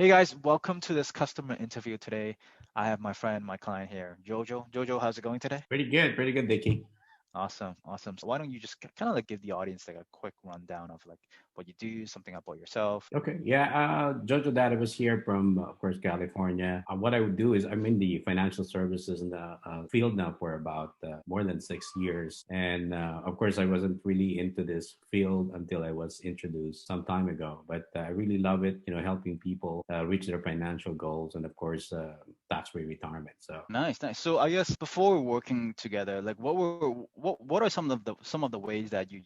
Hey guys, welcome to this customer interview today. I have my client here, Jojo. Jojo, how's it going today? Pretty good, Vicky. Awesome, awesome. So why don't you just kind of like give the audience like a quick rundown of like what you do, something about yourself. Okay, yeah, Jojo Dada was here from, of course, California. What I would do is I'm in the financial services in the field now for about more than 6 years. And of course, I wasn't really into this field until I was introduced some time ago. But I really love it, helping people reach their financial goals and, of course, tax-free retirement. So Nice, nice. So I guess before working together, like what are some of the ways that you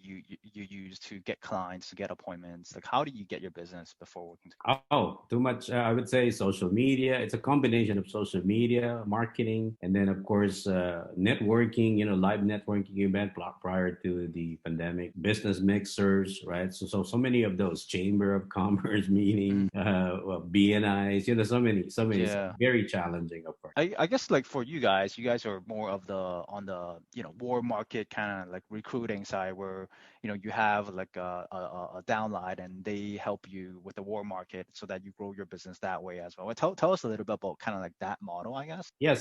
use to get clients, to get appointments? Like how do you get your business before working together? Oh, too much. I would say social media. It's a combination of social media, marketing, and then, of course, networking, live networking event prior to the pandemic, business mixers, right? So many of those chamber of commerce Mhm. meeting, BNIs, so many. It's Yeah. very challenging, of course. I guess like for you guys are more of the on the war market kind of like recruiting side where you have like a downline and they help you with the war market so that you grow your business that way as well. Tell us a little bit about kind of like that model, I guess. Yeah,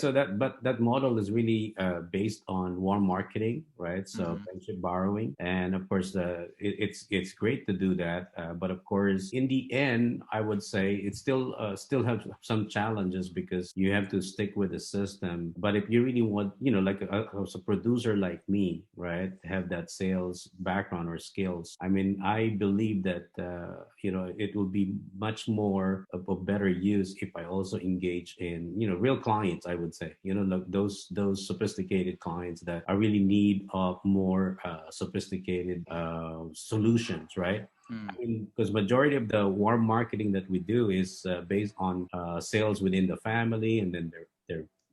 but that model is really based on warm marketing, right? So Hmm. friendship borrowing, and of course, it's great to do that. But of course, in the end, I would say it still has some challenges because you have to stick with the system. But if you really want, like as a producer like me, right, have that sales background or skills. I mean, I believe that it will be much more of better use if I also engage in real clients. I would say like those sophisticated clients that I really need of more sophisticated solutions, right? I Mm. mean, because majority of the warm marketing that we do is based on sales within the family and then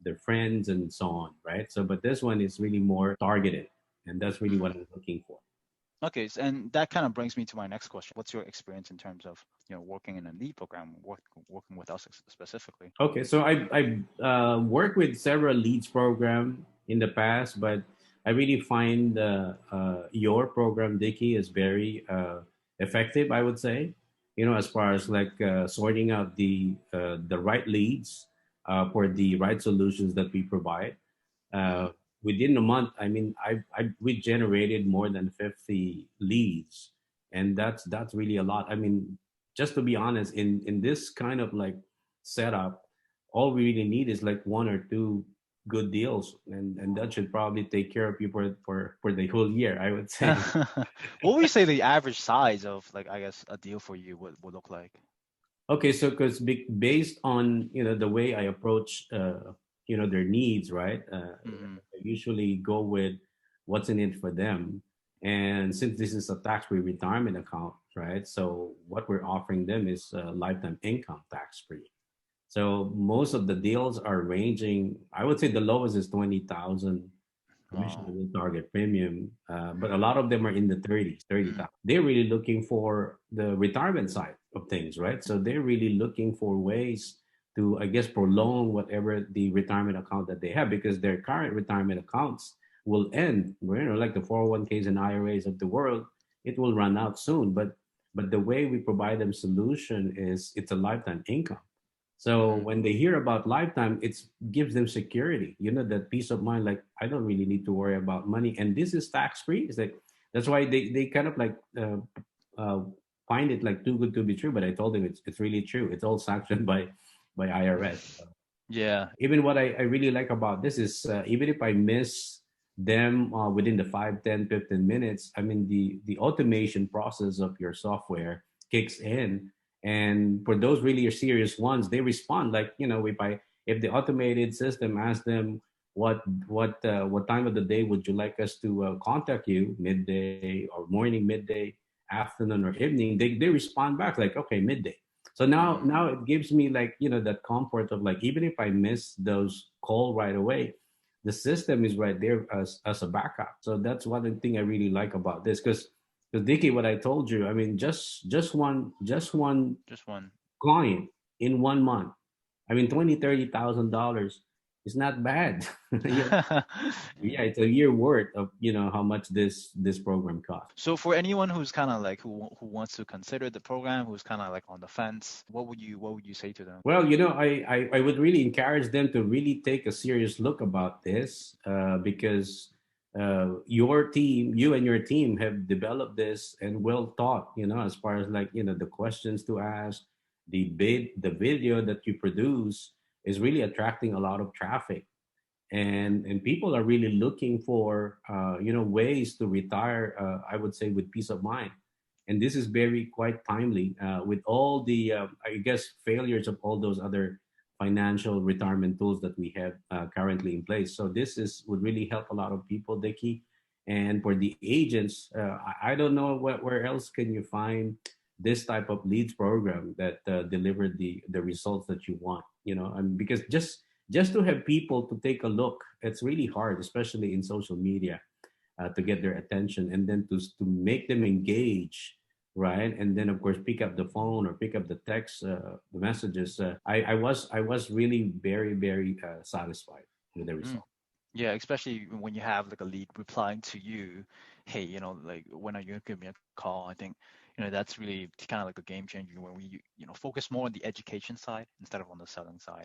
their friends and so on, right? So, but this one is really more targeted, and that's really what Mm. I'm looking for. Okay, and that kind of brings me to my next question. What's your experience in terms of working in a lead program, working with us specifically? Okay, so I worked with several leads program in the past, but I really find your program, Dicky, is very effective. I would say, as far as like sorting out the right leads for the right solutions that we provide. Hmm. Within a month, I mean, we generated more than 50 leads, and that's really a lot. I mean, just to be honest, in this kind of like setup, all we really need is like one or two good deals, and that should probably take care of you for the whole year, I would say. What would you say the average size of like I guess a deal for you would look like? Okay, so because based on the way I approach their needs, right? Hmm. I usually go with what's in it for them, and since this is a tax-free retirement account, right? So what we're offering them is lifetime income tax-free. So most of the deals are ranging. I would say the lowest is 20,000 Oh. commissionable target premium, but a lot of them are in the 30s, Mm. 30,000. They're really looking for the retirement side of things, right? So they're really looking for ways to, I guess, prolong whatever the retirement account that they have because their current retirement accounts will end. Like the 401ks and IRAs of the world, it will run out soon. But the way we provide them solution is it's a lifetime income. So Hmm. when they hear about lifetime, it gives them security. That peace of mind. Like I don't really need to worry about money, and this is tax free. It's like that's why they kind of like uh, find it like too good to be true. But I told them it's really true. It's all sanctioned by IRS. Yeah. Even what I really like about this is even if I miss them within the 5, 10, 15 minutes, I mean the automation process of your software kicks in, and for those really serious ones, they respond like if the automated system asks them what time of the day would you like us to contact you, midday or morning, midday, afternoon or evening, they respond back like okay, midday. So now Mm. it gives me like that comfort of like even if I miss those call right away, the system is right there as a backup. So that's one thing I really like about this because Dicky, what I told you, I mean just one Just one. client in one month. I mean 20, $30,000. It's not bad. Yeah, it's a year worth of how much this program costs. So for anyone who's kind of like who wants to consider the program, who's kind of like on the fence, what would you say to them? Well, I would really encourage them to really take a serious look about this, because you and your team have developed this and well thought, as far as like, the questions to ask, the video that you produce is really attracting a lot of traffic, and people are really looking for ways to retire, I would say, with peace of mind. And this is very quite timely, with all the I guess failures of all those other financial retirement tools that we have currently in place. So this is would really help a lot of people, Dicky. And for the agents, I don't know where else can you find this type of leads program that deliver the results that you want, and because just to have people to take a look, it's really hard, especially in social media, to get their attention, and then to make them engage, right? And then of course pick up the phone or pick up the text, the messages. I was really very very satisfied with the Mm. result. Yeah, especially when you have like a lead replying to you, hey, like when are you gonna give me a call? I think, that's really kind of like a game changer when we, focus more on the education side instead of on the selling side.